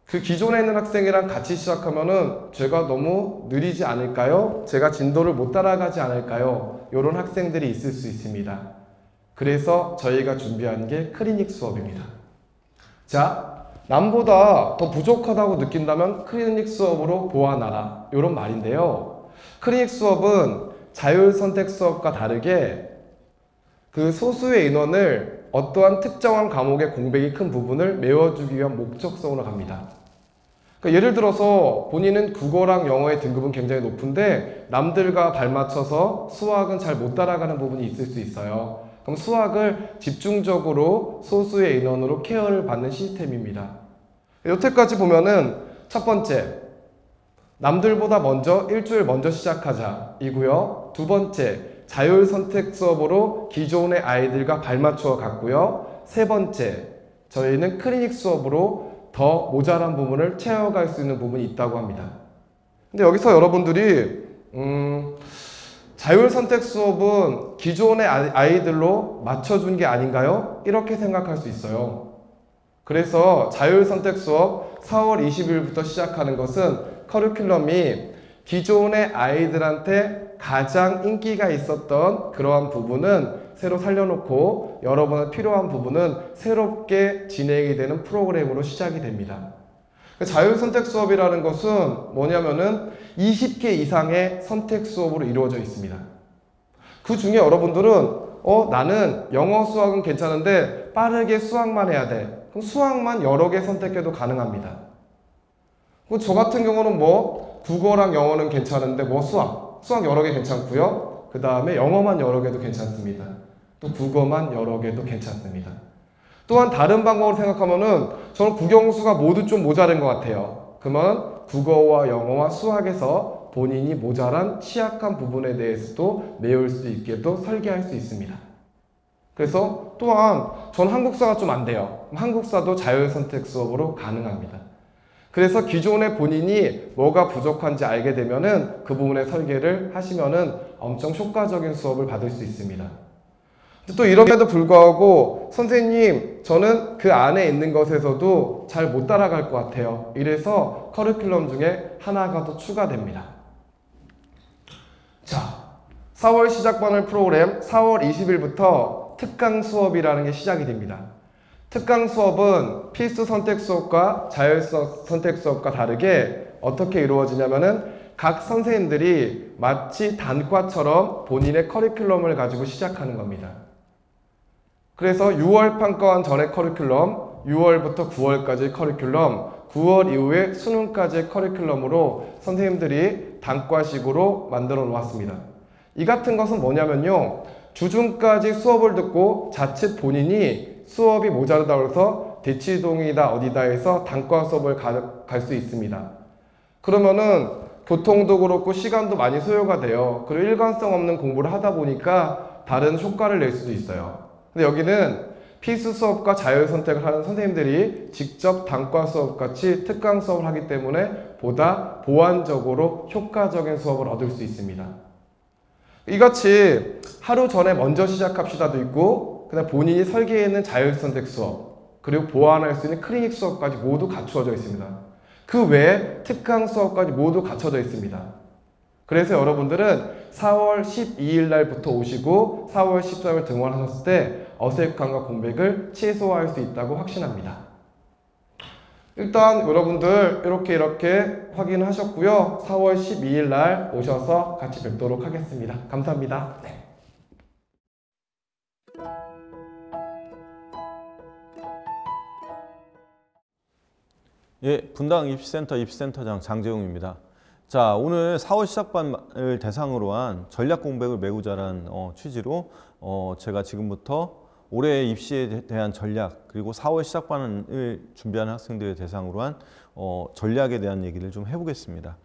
그 기존에 있는 학생이랑 같이 시작하면은 제가 너무 느리지 않을까요? 제가 진도를 못 따라가지 않을까요? 이런 학생들이 있을 수 있습니다. 그래서 저희가 준비한 게 클리닉 수업입니다. 자, 남보다 더 부족하다고 느낀다면 클리닉 수업으로 보완하라. 이런 말인데요. 클리닉 수업은 자율 선택 수업과 다르게 그 소수의 인원을 어떠한 특정한 과목의 공백이 큰 부분을 메워주기 위한 목적성으로 갑니다. 그러니까 예를 들어서 본인은 국어랑 영어의 등급은 굉장히 높은데 남들과 발맞춰서 수학은 잘 못 따라가는 부분이 있을 수 있어요. 그럼 수학을 집중적으로 소수의 인원으로 케어를 받는 시스템입니다. 여태까지 보면은 첫 번째, 남들보다 먼저 일주일 먼저 시작하자 이고요. 두 번째, 자율 선택 수업으로 기존의 아이들과 발맞추어 갔고요. 세 번째, 저희는 클리닉 수업으로 더 모자란 부분을 채워갈 수 있는 부분이 있다고 합니다. 근데 여기서 여러분들이 자율 선택 수업은 기존의 아이들로 맞춰준 게 아닌가요? 이렇게 생각할 수 있어요. 그래서 자율 선택 수업 4월 20일부터 시작하는 것은 커리큘럼이 기존의 아이들한테 가장 인기가 있었던 그러한 부분은 새로 살려놓고 여러분의 필요한 부분은 새롭게 진행이 되는 프로그램으로 시작이 됩니다. 자율선택 수업이라는 것은 뭐냐면은 20개 이상의 선택 수업으로 이루어져 있습니다. 그 중에 여러분들은 나는 영어 수학은 괜찮은데 빠르게 수학만 해야 돼. 그럼 수학만 여러 개 선택해도 가능합니다. 저 같은 경우는 국어랑 영어는 괜찮은데 수학 여러 개 괜찮고요. 그 다음에 영어만 여러 개도 괜찮습니다. 또 국어만 여러 개도 괜찮습니다. 또한 다른 방법으로 생각하면은 저는 국영수가 모두 좀 모자란 것 같아요. 그러면 국어와 영어와 수학에서 본인이 모자란 취약한 부분에 대해서도 메울 수 있게도 설계할 수 있습니다. 그래서 또한 전 한국사가 좀 안 돼요. 한국사도 자율선택 수업으로 가능합니다. 그래서 기존에 본인이 뭐가 부족한지 알게 되면은 그 부분의 설계를 하시면은 엄청 효과적인 수업을 받을 수 있습니다. 또 이럼에도 불구하고 선생님 저는 그 안에 있는 것에서도 잘 못 따라갈 것 같아요. 이래서 커리큘럼 중에 하나가 더 추가됩니다. 자, 4월 시작반을 프로그램 4월 20일부터 특강 수업이라는 게 시작이 됩니다. 특강 수업은 필수 선택 수업과 자율 선택 수업과 다르게 어떻게 이루어지냐면은 각 선생님들이 마치 단과처럼 본인의 커리큘럼을 가지고 시작하는 겁니다. 그래서 6월 평가원 전의 커리큘럼, 6월부터 9월까지 커리큘럼, 9월 이후에 수능까지의 커리큘럼으로 선생님들이 단과식으로 만들어 놓았습니다. 이 같은 것은 뭐냐면요. 주중까지 수업을 듣고 자칫 본인이 수업이 모자르다고 해서 대치동이다 어디다 해서 단과 수업을 갈 수 있습니다. 그러면은 교통도 그렇고 시간도 많이 소요가 돼요. 그리고 일관성 없는 공부를 하다 보니까 다른 효과를 낼 수도 있어요. 근데 여기는 필수 수업과 자율 선택을 하는 선생님들이 직접 단과 수업 같이 특강 수업을 하기 때문에 보다 보완적으로 효과적인 수업을 얻을 수 있습니다. 이같이 하루 전에 먼저 시작합시다도 있고 그다음 본인이 설계해 있는 자율 선택 수업 그리고 보완할 수 있는 클리닉 수업까지 모두 갖추어져 있습니다. 그 외에 특강 수업까지 모두 갖춰져 있습니다. 그래서 여러분들은 4월 12일 날부터 오시고 4월 14일 등원하셨을 때 어색함과 공백을 최소화할 수 있다고 확신합니다. 일단 여러분들 이렇게 확인하셨고요. 4월 12일 날 오셔서 같이 뵙도록 하겠습니다. 감사합니다. 네. 예, 분당 입시센터장 장재용입니다. 자, 오늘 4월 시작반을 대상으로 한 전략 공백을 메우자라는 취지로 제가 지금부터 올해 입시에 대한 전략, 그리고 4월 시작반을 준비하는 학생들을 대상으로 한 전략에 대한 얘기를 좀 해보겠습니다.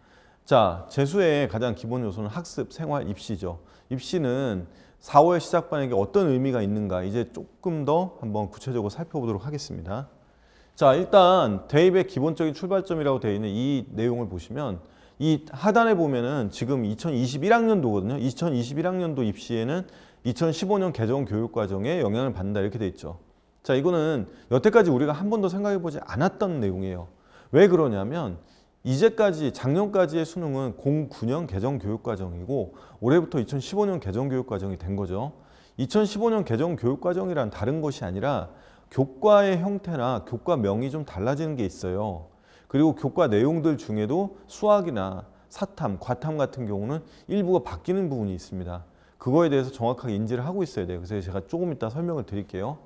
자, 재수의 가장 기본 요소는 학습, 생활, 입시죠. 입시는 4월 시작반에게 어떤 의미가 있는가, 이제 조금 더 한번 구체적으로 살펴보도록 하겠습니다. 자, 일단 대입의 기본적인 출발점이라고 되어 있는 이 내용을 보시면 이 하단에 보면은 지금 2021학년도거든요. 2021학년도 입시에는 2015년 개정 교육과정에 영향을 받는다 이렇게 돼 있죠. 자, 이거는 여태까지 우리가 한 번도 생각해 보지 않았던 내용이에요. 왜 그러냐면 이제까지 작년까지의 수능은 09년 개정 교육과정이고 올해부터 2015년 개정 교육과정이 된 거죠. 2015년 개정 교육과정이란 다른 것이 아니라 교과의 형태나 교과명이 좀 달라지는 게 있어요. 그리고 교과 내용들 중에도 수학이나 사탐, 과탐 같은 경우는 일부가 바뀌는 부분이 있습니다. 그거에 대해서 정확하게 인지를 하고 있어야 돼요. 그래서 제가 조금 이따 설명을 드릴게요.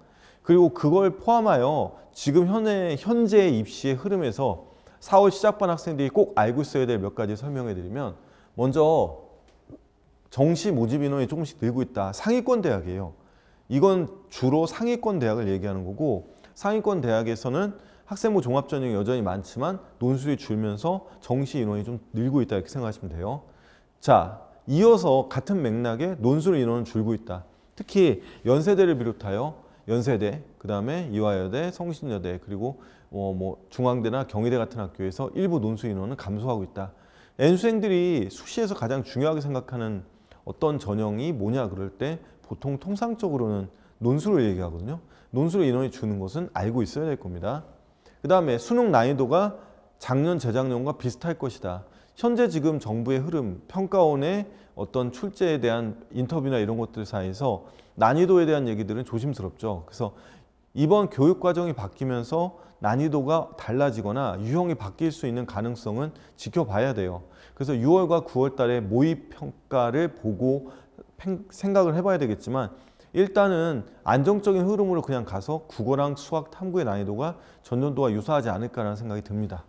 그리고 그걸 포함하여 지금 현재의 입시의 흐름에서 4월 시작반 학생들이 꼭 알고 있어야 될 몇 가지 설명해 드리면, 먼저 정시 모집 인원이 조금씩 늘고 있다. 상위권 대학이에요. 이건 주로 상위권 대학을 얘기하는 거고, 상위권 대학에서는 학생부 종합전형이 여전히 많지만 논술이 줄면서 정시 인원이 좀 늘고 있다 이렇게 생각하시면 돼요. 자, 이어서 같은 맥락에 논술 인원은 줄고 있다. 특히 연세대를 비롯하여 연세대, 그 다음에 이화여대, 성신여대, 그리고 중앙대나 경희대 같은 학교에서 일부 논술 인원은 감소하고 있다. N수생들이 수시에서 가장 중요하게 생각하는 어떤 전형이 뭐냐 그럴 때 보통 통상적으로는 논술을 얘기하거든요. 논술 인원이 주는 것은 알고 있어야 될 겁니다. 그 다음에 수능 난이도가 작년, 재작년과 비슷할 것이다. 현재 지금 정부의 흐름, 평가원의 어떤 출제에 대한 인터뷰나 이런 것들 사이에서 난이도에 대한 얘기들은 조심스럽죠. 그래서 이번 교육과정이 바뀌면서 난이도가 달라지거나 유형이 바뀔 수 있는 가능성은 지켜봐야 돼요. 그래서 6월과 9월 달에 모의평가를 보고 생각을 해봐야 되겠지만, 일단은 안정적인 흐름으로 그냥 가서 국어랑 수학, 탐구의 난이도가 전년도와 유사하지 않을까라는 생각이 듭니다.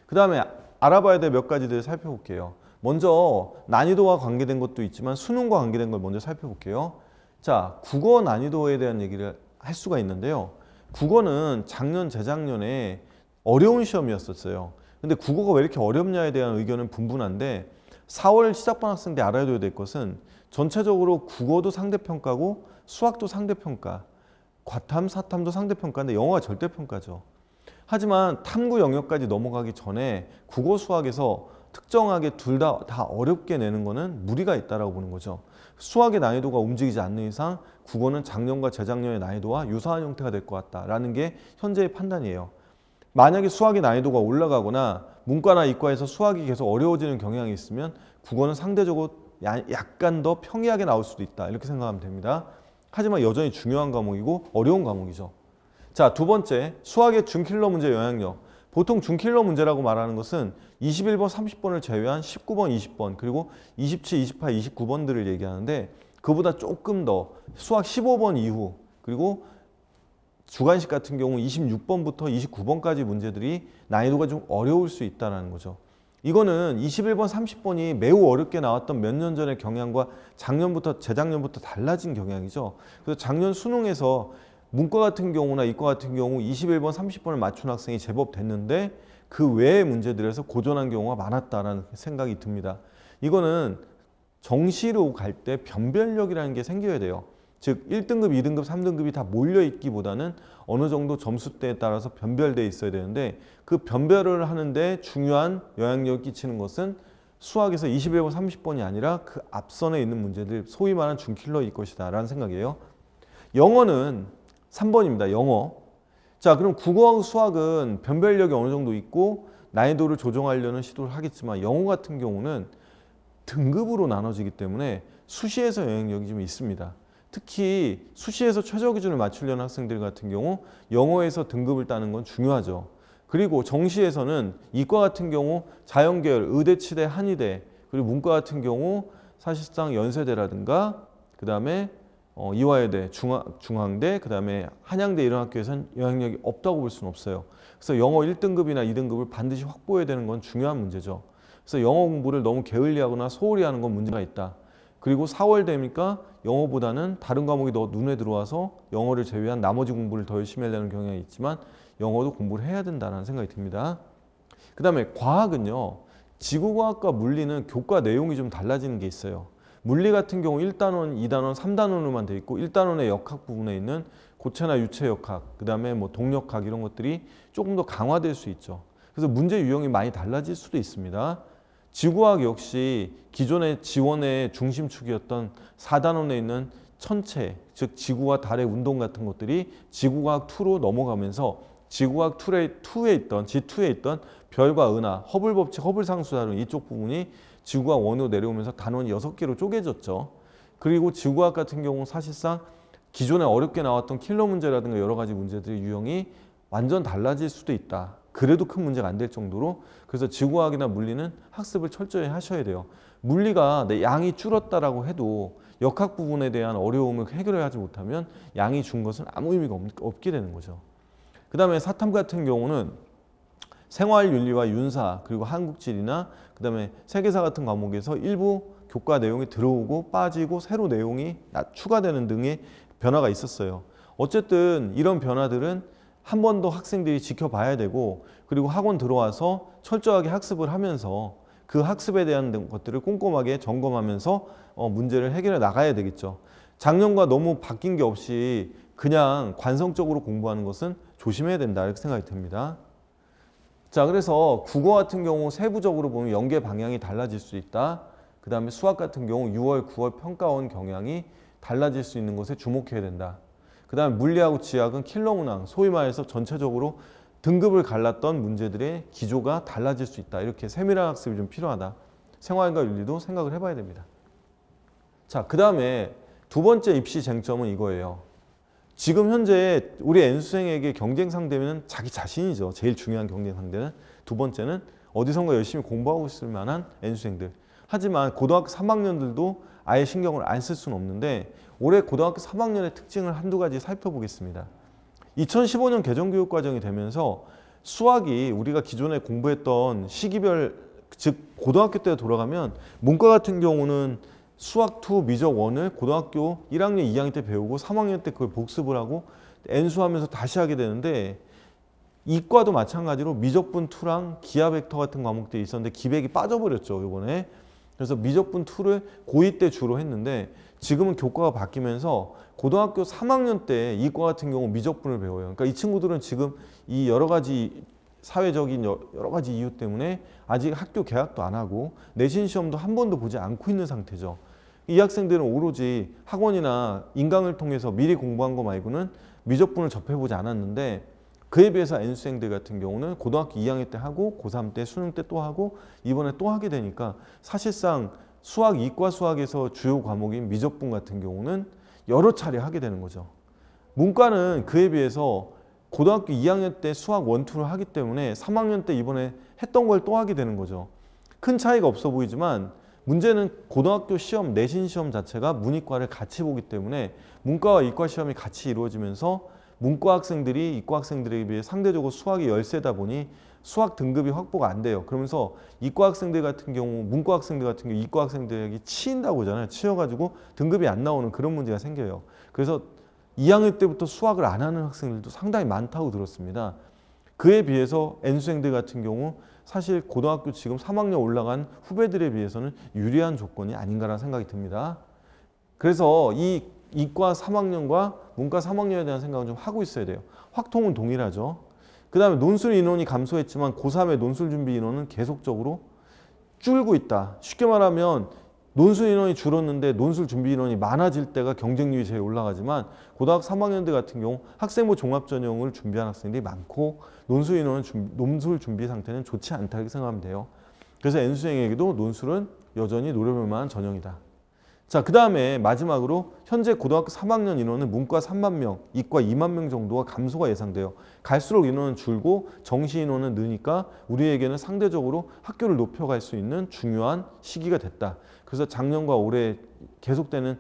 그 다음에 알아봐야 될 몇 가지들 살펴볼게요. 먼저 난이도와 관계된 것도 있지만 수능과 관계된 걸 먼저 살펴볼게요. 자, 국어 난이도에 대한 얘기를 할 수가 있는데요. 국어는 작년, 재작년에 어려운 시험이었었어요. 근데 국어가 왜 이렇게 어렵냐에 대한 의견은 분분한데, 4월 시작반 학생들이 알아둬야 될 것은 전체적으로 국어도 상대평가고 수학도 상대평가, 과탐, 사탐도 상대평가인데 영어가 절대평가죠. 하지만 탐구 영역까지 넘어가기 전에 국어, 수학에서 특정하게 둘 다 어렵게 내는 거는 무리가 있다고 보는 거죠. 수학의 난이도가 움직이지 않는 이상 국어는 작년과 재작년의 난이도와 유사한 형태가 될 것 같다라는 게 현재의 판단이에요. 만약에 수학의 난이도가 올라가거나 문과나 이과에서 수학이 계속 어려워지는 경향이 있으면 국어는 상대적으로 약간 더 평이하게 나올 수도 있다 이렇게 생각하면 됩니다. 하지만 여전히 중요한 과목이고 어려운 과목이죠. 자, 두 번째, 수학의 준킬러 문제 영향력. 보통 준킬러 문제라고 말하는 것은 21번, 30번을 제외한 19번, 20번, 그리고 27, 28, 29번들을 얘기하는데, 그보다 조금 더 수학 15번 이후, 그리고 주관식 같은 경우 26번부터 29번까지 문제들이 난이도가 좀 어려울 수 있다는 거죠. 이거는 21번, 30번이 매우 어렵게 나왔던 몇 년 전의 경향과 작년부터, 재작년부터 달라진 경향이죠. 그래서 작년 수능에서 문과 같은 경우나 이과 같은 경우 21번, 30번을 맞춘 학생이 제법 됐는데 그 외의 문제들에서 고전한 경우가 많았다라는 생각이 듭니다. 이거는 정시로 갈 때 변별력이라는 게 생겨야 돼요. 즉 1등급, 2등급, 3등급이 다 몰려있기보다는 어느 정도 점수대에 따라서 변별되어 있어야 되는데, 그 변별을 하는데 중요한 영향력을 끼치는 것은 수학에서 21번, 30번이 아니라 그 앞선에 있는 문제들, 소위 말하는 준킬러일 것이다 라는 생각이에요. 영어는 3번입니다. 영어. 자, 그럼 국어하고 수학은 변별력이 어느 정도 있고 난이도를 조정하려는 시도를 하겠지만, 영어 같은 경우는 등급으로 나눠지기 때문에 수시에서 영향력이 좀 있습니다. 특히 수시에서 최저 기준을 맞추려는 학생들 같은 경우 영어에서 등급을 따는 건 중요하죠. 그리고 정시에서는 이과 같은 경우 자연계열, 의대, 치대, 한의대, 그리고 문과 같은 경우 사실상 연세대라든가 그 다음에 이화여대, 중앙대, 그다음에 한양대 이런 학교에서는 영향력이 없다고 볼 수는 없어요. 그래서 영어 1등급이나 2등급을 반드시 확보해야 되는 건 중요한 문제죠. 그래서 영어 공부를 너무 게을리하거나 소홀히 하는 건 문제가 있다. 그리고 4월 되니까 영어보다는 다른 과목이 더 눈에 들어와서 영어를 제외한 나머지 공부를 더 열심히 하려는 경향이 있지만 영어도 공부를 해야 된다는 생각이 듭니다. 그 다음에 과학은요. 지구과학과 물리는 교과 내용이 좀 달라지는 게 있어요. 물리 같은 경우 1단원, 2단원, 3단원으로만 돼 있고 1단원의 역학 부분에 있는 고체나 유체 역학, 그 다음에 뭐 동력학 이런 것들이 조금 더 강화될 수 있죠. 그래서 문제 유형이 많이 달라질 수도 있습니다. 지구과학 역시 기존의 지원의 중심축이었던 4단원에 있는 천체, 즉 지구와 달의 운동 같은 것들이 지구과학 2로 넘어가면서 지구과학 2에 있던 G2에 있던 별과 은하, 허블 법칙, 허블 상수 다룬 이쪽 부분이 지구과학 1으로 내려오면서 단원이 6개로 쪼개졌죠. 그리고 지구과학 같은 경우 사실상 기존에 어렵게 나왔던 킬러 문제라든가 여러 가지 문제들의 유형이 완전 달라질 수도 있다. 그래도 큰 문제가 안 될 정도로. 그래서 지구과학이나 물리는 학습을 철저히 하셔야 돼요. 물리가 내 양이 줄었다라고 해도 역학 부분에 대한 어려움을 해결하지 못하면 양이 준 것은 아무 의미가 없게 되는 거죠. 그 다음에 사탐 같은 경우는 생활윤리와 윤사, 그리고 한국지리나 그 다음에 세계사 같은 과목에서 일부 교과 내용이 들어오고 빠지고 새로 내용이 추가되는 등의 변화가 있었어요. 어쨌든 이런 변화들은 한 번 더 학생들이 지켜봐야 되고, 그리고 학원 들어와서 철저하게 학습을 하면서 그 학습에 대한 것들을 꼼꼼하게 점검하면서 문제를 해결해 나가야 되겠죠. 작년과 너무 바뀐 게 없이 그냥 관성적으로 공부하는 것은 조심해야 된다 이렇게 생각이 듭니다. 자, 그래서 국어 같은 경우 세부적으로 보면 연계 방향이 달라질 수 있다. 그 다음에 수학 같은 경우 6월, 9월 평가원 경향이 달라질 수 있는 것에 주목해야 된다. 그 다음에 물리하고 지학은 킬러 문항, 소위 말해서 전체적으로 등급을 갈랐던 문제들의 기조가 달라질 수 있다. 이렇게 세밀한 학습이 좀 필요하다. 생활과 윤리도 생각을 해봐야 됩니다. 자, 그 다음에 두 번째 입시 쟁점은 이거예요. 지금 현재 우리 N수생에게 경쟁 상대는 자기 자신이죠. 제일 중요한 경쟁 상대는. 두 번째는 어디선가 열심히 공부하고 있을 만한 N수생들. 하지만 고등학교 3학년들도 아예 신경을 안 쓸 수는 없는데 올해 고등학교 3학년의 특징을 한두 가지 살펴보겠습니다. 2015년 개정교육과정이 되면서 수학이 우리가 기존에 공부했던 시기별, 즉 고등학교 때 돌아가면 문과 같은 경우는 수학 2 미적 1을 고등학교 1학년, 2학년 때 배우고 3학년 때 그걸 복습을 하고 N수하면서 다시 하게 되는데, 이과도 마찬가지로 미적분 2랑 기하 벡터 같은 과목들이 있었는데 기백이 빠져버렸죠, 이번에. 그래서 미적분 2를 고2 때 주로 했는데 지금은 교과가 바뀌면서 고등학교 3학년 때 이과 같은 경우 미적분을 배워요. 그러니까 이 친구들은 지금 이 여러 가지 사회적인 여러 가지 이유 때문에 아직 학교 개학도 안 하고 내신 시험도 한 번도 보지 않고 있는 상태죠. 이 학생들은 오로지 학원이나 인강을 통해서 미리 공부한 거 말고는 미적분을 접해보지 않았는데, 그에 비해서 N수생들 같은 경우는 고등학교 2학년 때 하고 고3 때 수능 때 또 하고 이번에 또 하게 되니까 사실상 수학, 이과 수학에서 주요 과목인 미적분 같은 경우는 여러 차례 하게 되는 거죠. 문과는 그에 비해서 고등학교 2학년 때 수학 1, 2를 하기 때문에 3학년 때 이번에 했던 걸 또 하게 되는 거죠. 큰 차이가 없어 보이지만 문제는 고등학교 시험, 내신 시험 자체가 문이과를 같이 보기 때문에 문과와 이과 시험이 같이 이루어지면서 문과 학생들이 이과 학생들에 비해 상대적으로 수학이 열세다 보니 수학 등급이 확보가 안 돼요. 그러면서 이과 학생들 같은 경우, 문과 학생들 같은 경우 이과 학생들에게 치인다고 하잖아요. 치여가지고 등급이 안 나오는 그런 문제가 생겨요. 그래서 2학년 때부터 수학을 안 하는 학생들도 상당히 많다고 들었습니다. 그에 비해서 N수생들 같은 경우 사실 고등학교 지금 3학년 올라간 후배들에 비해서는 유리한 조건이 아닌가라는 생각이 듭니다. 그래서 이 이과 3학년과 문과 3학년에 대한 생각은 좀 하고 있어야 돼요. 확통은 동일하죠. 그 다음에 논술 인원이 감소했지만 고3의 논술 준비 인원은 계속적으로 줄고 있다. 쉽게 말하면 논술 인원이 줄었는데 논술 준비 인원이 많아질 때가 경쟁률이 제일 올라가지만 고등학교 3학년들 같은 경우 학생부 종합전형을 준비한 학생들이 많고 논술 인원은 논술 준비 상태는 좋지 않다 이렇게 생각하면 돼요. 그래서 N수생에게도 논술은 여전히 노려볼 만한 전형이다. 자, 그 다음에 마지막으로 현재 고등학교 3학년 인원은 문과 3만 명, 이과 2만 명 정도가 감소가 예상돼요. 갈수록 인원은 줄고 정시 인원은 느니까 우리에게는 상대적으로 학교를 높여갈 수 있는 중요한 시기가 됐다. 그래서 작년과 올해 계속되는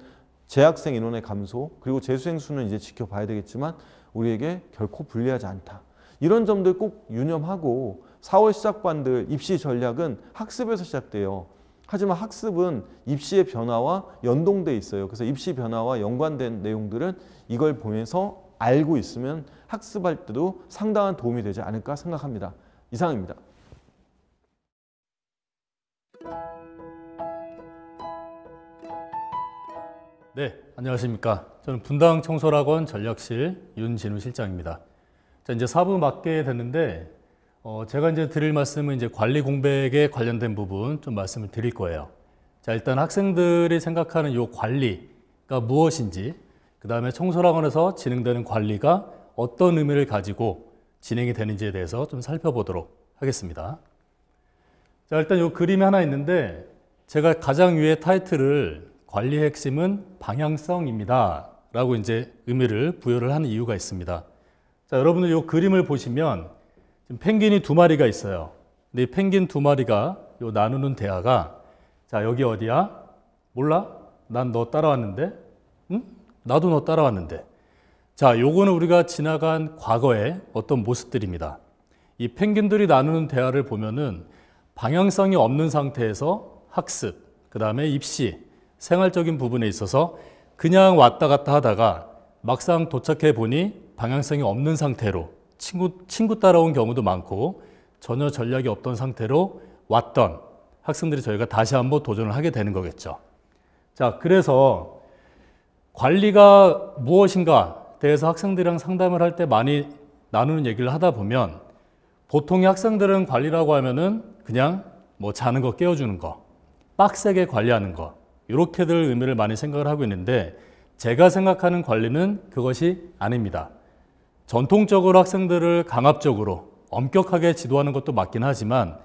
재학생 인원의 감소, 그리고 재수생 수는 이제 지켜봐야 되겠지만 우리에게 결코 불리하지 않다. 이런 점들 꼭 유념하고 4월 시작반들 입시 전략은 학습에서 시작돼요. 하지만 학습은 입시의 변화와 연동돼 있어요. 그래서 입시 변화와 연관된 내용들은 이걸 보면서 알고 있으면 학습할 때도 상당한 도움이 되지 않을까 생각합니다. 이상입니다. 네, 안녕하십니까. 저는 분당 청솔학원 전략실 윤진우 실장입니다. 자, 이제 4부 맞게 됐는데, 제가 이제 드릴 말씀은 이제 관리 공백에 관련된 부분 좀 말씀을 드릴 거예요. 자, 일단 학생들이 생각하는 이 관리가 무엇인지, 그 다음에 청솔학원에서 진행되는 관리가 어떤 의미를 가지고 진행이 되는지에 대해서 좀 살펴보도록 하겠습니다. 자, 일단 이 그림이 하나 있는데, 제가 가장 위에 타이틀을 관리의 핵심은 방향성입니다 라고 이제 의미를 부여를 하는 이유가 있습니다. 자, 여러분들 이 그림을 보시면 지금 펭귄이 두 마리가 있어요. 근데 이 펭귄 두 마리가 요 나누는 대화가, 자, 여기 어디야? 몰라? 난 너 따라왔는데? 응? 나도 너 따라왔는데. 자, 요거는 우리가 지나간 과거의 어떤 모습들입니다. 이 펭귄들이 나누는 대화를 보면은 방향성이 없는 상태에서 학습, 그 다음에 입시, 생활적인 부분에 있어서 그냥 왔다 갔다 하다가 막상 도착해 보니 방향성이 없는 상태로 친구 따라온 경우도 많고 전혀 전략이 없던 상태로 왔던 학생들이 저희가 다시 한번 도전을 하게 되는 거겠죠. 자, 그래서 관리가 무엇인가에 대해서 학생들이랑 상담을 할 때 많이 나누는 얘기를 하다 보면 보통의 학생들은 관리라고 하면은 그냥 뭐 자는 거 깨워주는 거, 빡세게 관리하는 거, 이렇게들 의미를 많이 생각을 하고 있는데 제가 생각하는 관리는 그것이 아닙니다. 전통적으로 학생들을 강압적으로 엄격하게 지도하는 것도 맞긴 하지만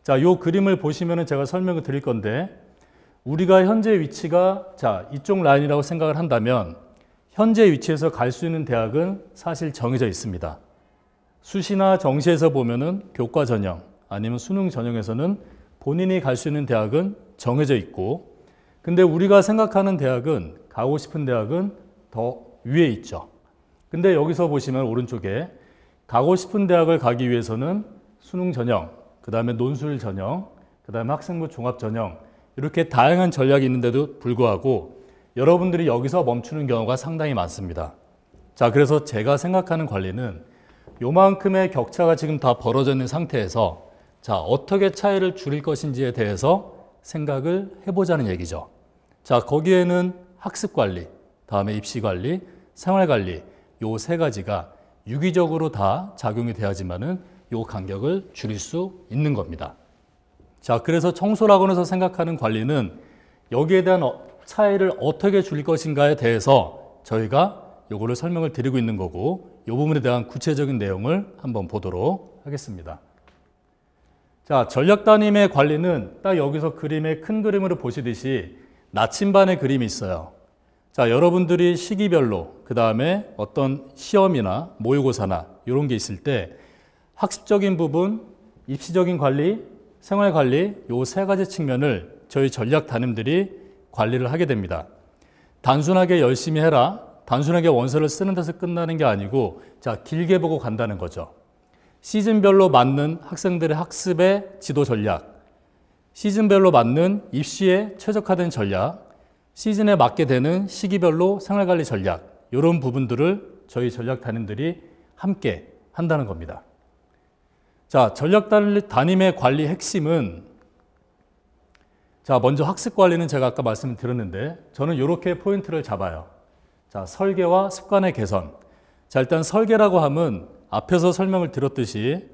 자, 요 그림을 보시면은 제가 설명을 드릴 건데 우리가 현재 위치가 자, 이쪽 라인이라고 생각을 한다면 현재 위치에서 갈 수 있는 대학은 사실 정해져 있습니다. 수시나 정시에서 보면은 교과 전형 아니면 수능 전형에서는 본인이 갈 수 있는 대학은 정해져 있고 근데 우리가 생각하는 대학은 가고 싶은 대학은 더 위에 있죠. 근데 여기서 보시면 오른쪽에 가고 싶은 대학을 가기 위해서는 수능 전형, 그 다음에 논술 전형, 그 다음에 학생부 종합 전형 이렇게 다양한 전략이 있는데도 불구하고 여러분들이 여기서 멈추는 경우가 상당히 많습니다. 자, 그래서 제가 생각하는 관리는 요만큼의 격차가 지금 다 벌어져 있는 상태에서 자, 어떻게 차이를 줄일 것인지에 대해서 생각을 해보자는 얘기죠. 자, 거기에는 학습관리, 다음에 입시관리, 생활관리 요 세 가지가 유기적으로 다 작용이 돼야지만은 요 간격을 줄일 수 있는 겁니다. 자, 그래서 청솔학원에서 생각하는 관리는 여기에 대한 차이를 어떻게 줄일 것인가에 대해서 저희가 요거를 설명을 드리고 있는 거고 요 부분에 대한 구체적인 내용을 한번 보도록 하겠습니다. 자, 전략단임의 관리는 딱 여기서 그림의 큰 그림으로 보시듯이 나침반의 그림이 있어요. 자, 여러분들이 시기별로 그 다음에 어떤 시험이나 모의고사나 이런 게 있을 때 학습적인 부분, 입시적인 관리, 생활관리 요 세 가지 측면을 저희 전략단임들이 관리를 하게 됩니다. 단순하게 열심히 해라, 단순하게 원서를 쓰는 데서 끝나는 게 아니고 자, 길게 보고 간다는 거죠. 시즌별로 맞는 학생들의 학습의 지도 전략, 시즌별로 맞는 입시에 최적화된 전략, 시즌에 맞게 되는 시기별로 생활관리 전략 이런 부분들을 저희 전략단임들이 함께 한다는 겁니다. 자, 전략단임의 관리 핵심은 자, 먼저 학습관리는 제가 아까 말씀드렸는데 저는 이렇게 포인트를 잡아요. 자, 설계와 습관의 개선. 자, 일단 설계라고 하면 앞에서 설명을 드렸듯이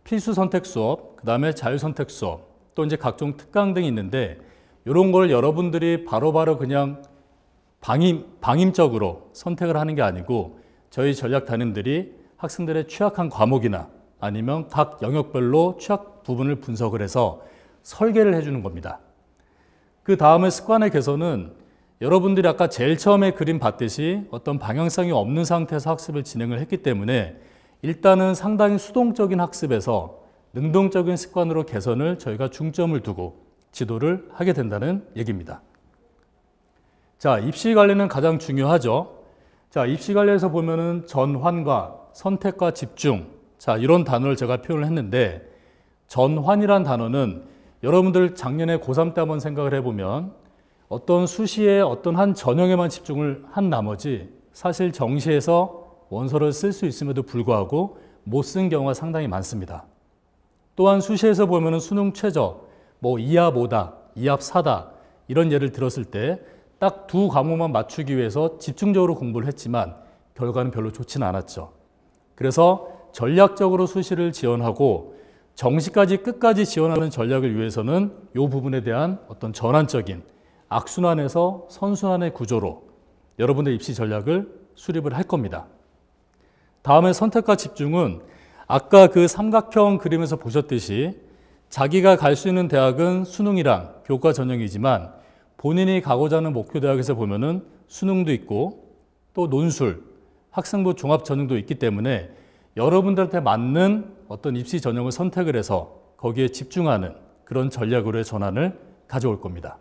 필수 선택 수업, 그 다음에 자유 선택 수업, 또 이제 각종 특강 등이 있는데 이런 걸 여러분들이 바로바로 그냥 방임적으로 선택을 하는 게 아니고 저희 전략단임들이 학생들의 취약한 과목이나 아니면 각 영역별로 취약 부분을 분석을 해서 설계를 해주는 겁니다. 그 다음에 습관의 개선은 여러분들이 아까 제일 처음에 그림 봤듯이 어떤 방향성이 없는 상태에서 학습을 진행을 했기 때문에 일단은 상당히 수동적인 학습에서 능동적인 습관으로 개선을 저희가 중점을 두고 지도를 하게 된다는 얘기입니다. 자, 입시 관리는 가장 중요하죠. 자, 입시 관리에서 보면은 전환과 선택과 집중. 자, 이런 단어를 제가 표현을 했는데, 전환이란 단어는 여러분들 작년에 고3 때 한번 생각을 해보면 어떤 수시에 어떤 한 전형에만 집중을 한 나머지 사실 정시에서 원서를 쓸 수 있음에도 불구하고 못 쓴 경우가 상당히 많습니다. 또한 수시에서 보면은 수능 최저, 뭐 2합 5다, 2합 4다 이런 예를 들었을 때 딱 두 과목만 맞추기 위해서 집중적으로 공부를 했지만 결과는 별로 좋지는 않았죠. 그래서 전략적으로 수시를 지원하고 정시까지 끝까지 지원하는 전략을 위해서는 이 부분에 대한 어떤 전환적인 악순환에서 선순환의 구조로 여러분의 입시 전략을 수립을 할 겁니다. 다음에 선택과 집중은 아까 그 삼각형 그림에서 보셨듯이 자기가 갈 수 있는 대학은 수능이랑 교과 전형이지만 본인이 가고자 하는 목표 대학에서 보면은 수능도 있고 또 논술, 학생부 종합 전형도 있기 때문에 여러분들한테 맞는 어떤 입시 전형을 선택을 해서 거기에 집중하는 그런 전략으로의 전환을 가져올 겁니다.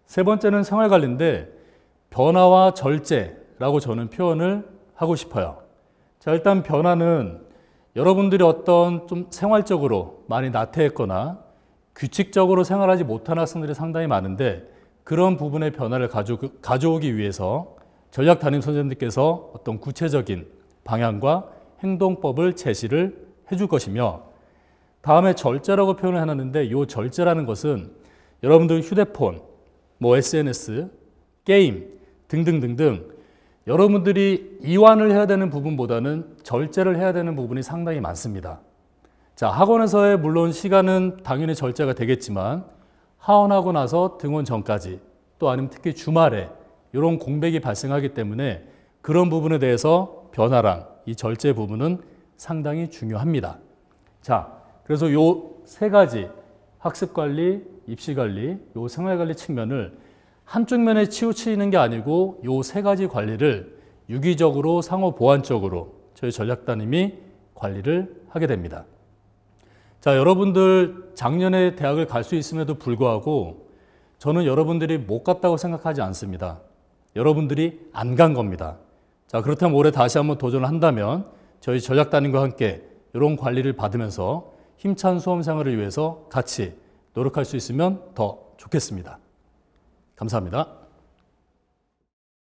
세 번째는 생활관리인데 변화와 절제라고 저는 표현을 하고 싶어요. 자, 일단 변화는 여러분들이 어떤 좀 생활적으로 많이 나태했거나 규칙적으로 생활하지 못하는 학생들이 상당히 많은데 그런 부분의 변화를 가져오기 위해서 전략 담임 선생님들께서 어떤 구체적인 방향과 행동법을 제시를 해줄 것이며 다음에 절제라고 표현을 해놨는데 이 절제라는 것은 여러분들 휴대폰, 뭐 SNS, 게임 등등등등 여러분들이 이완을 해야 되는 부분보다는 절제를 해야 되는 부분이 상당히 많습니다. 자, 학원에서의 물론 시간은 당연히 절제가 되겠지만 하원하고 나서 등원 전까지 또 아니면 특히 주말에 이런 공백이 발생하기 때문에 그런 부분에 대해서 변화랑 이 절제 부분은 상당히 중요합니다. 자, 그래서 요 세 가지 학습관리, 입시관리, 요 생활관리 측면을 한쪽 면에 치우치는 게 아니고 요 세 가지 관리를 유기적으로 상호 보완적으로 저희 전략단임이 관리를 하게 됩니다. 자, 여러분들 작년에 대학을 갈 수 있음에도 불구하고 저는 여러분들이 못 갔다고 생각하지 않습니다. 여러분들이 안 간 겁니다. 자, 그렇다면 올해 다시 한번 도전을 한다면 저희 전략단임과 함께 이런 관리를 받으면서 힘찬 수험 생활을 위해서 같이 노력할 수 있으면 더 좋겠습니다. 감사합니다.